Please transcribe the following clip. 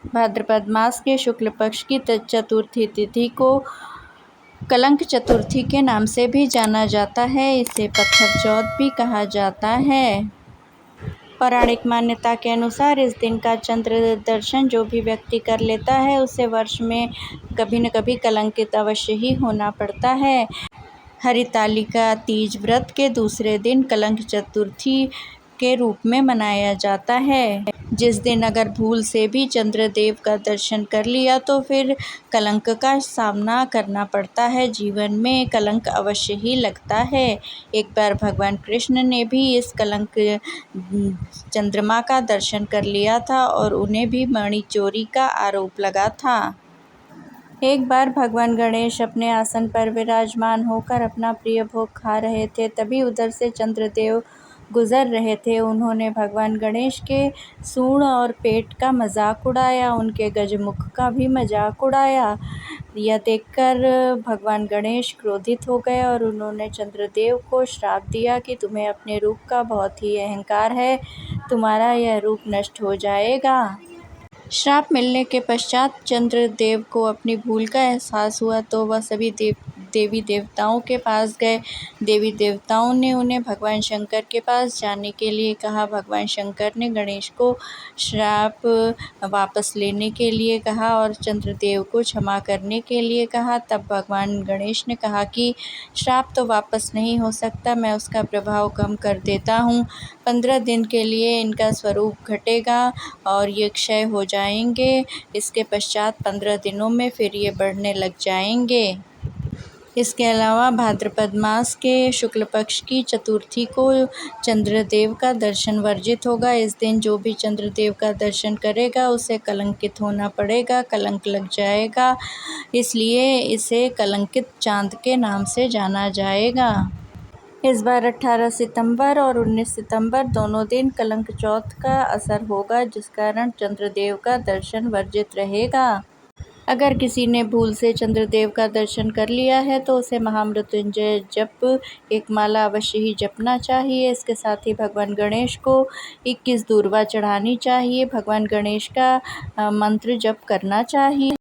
भाद्रपद मास के शुक्ल पक्ष की चतुर्थी तिथि को कलंक चतुर्थी के नाम से भी जाना जाता है। इसे पत्थर चौथ भी कहा जाता है। पौराणिक मान्यता के अनुसार इस दिन का चंद्र दर्शन जो भी व्यक्ति कर लेता है उसे वर्ष में कभी न कभी कलंकित अवश्य ही होना पड़ता है। हरितालिका तीज व्रत के दूसरे दिन कलंक चतुर्थी के रूप में मनाया जाता है, जिस दिन अगर भूल से भी चंद्रदेव का दर्शन कर लिया तो फिर कलंक का सामना करना पड़ता है। जीवन में कलंक अवश्य ही लगता है। एक बार भगवान कृष्ण ने भी इस कलंक चंद्रमा का दर्शन कर लिया था और उन्हें भी मणि चोरी का आरोप लगा था। एक बार भगवान गणेश अपने आसन पर विराजमान होकर अपना प्रिय भोग खा रहे थे, तभी उधर से चंद्रदेव गुजर रहे थे। उन्होंने भगवान गणेश के सूंड और पेट का मजाक उड़ाया, उनके गजमुख का भी मजाक उड़ाया। यह देखकर भगवान गणेश क्रोधित हो गए और उन्होंने चंद्रदेव को श्राप दिया कि तुम्हें अपने रूप का बहुत ही अहंकार है, तुम्हारा यह रूप नष्ट हो जाएगा। श्राप मिलने के पश्चात चंद्रदेव को अपनी भूल का एहसास हुआ तो वह सभी देवी देवताओं के पास गए। देवी देवताओं ने उन्हें भगवान शंकर के पास जाने के लिए कहा। भगवान शंकर ने गणेश को श्राप वापस लेने के लिए कहा और चंद्रदेव को क्षमा करने के लिए कहा। तब भगवान गणेश ने कहा कि श्राप तो वापस नहीं हो सकता, मैं उसका प्रभाव कम कर देता हूँ। 15 दिन के लिए इनका स्वरूप घटेगा और ये क्षय हो जाएंगे। इसके पश्चात 15 दिनों में फिर ये बढ़ने लग जाएंगे। इसके अलावा भाद्रपद मास के शुक्ल पक्ष की चतुर्थी को चंद्रदेव का दर्शन वर्जित होगा। इस दिन जो भी चंद्रदेव का दर्शन करेगा उसे कलंकित होना पड़ेगा, कलंक लग जाएगा। इसलिए इसे कलंकित चांद के नाम से जाना जाएगा। इस बार 18 सितंबर और 19 सितंबर दोनों दिन कलंक चौथ का असर होगा, जिस कारण चंद्रदेव का दर्शन वर्जित रहेगा। अगर किसी ने भूल से चंद्रदेव का दर्शन कर लिया है तो उसे महामृत्युंजय जप एक माला अवश्य ही जपना चाहिए। इसके साथ ही भगवान गणेश को 21 दूर्वा चढ़ानी चाहिए। भगवान गणेश का मंत्र जप करना चाहिए।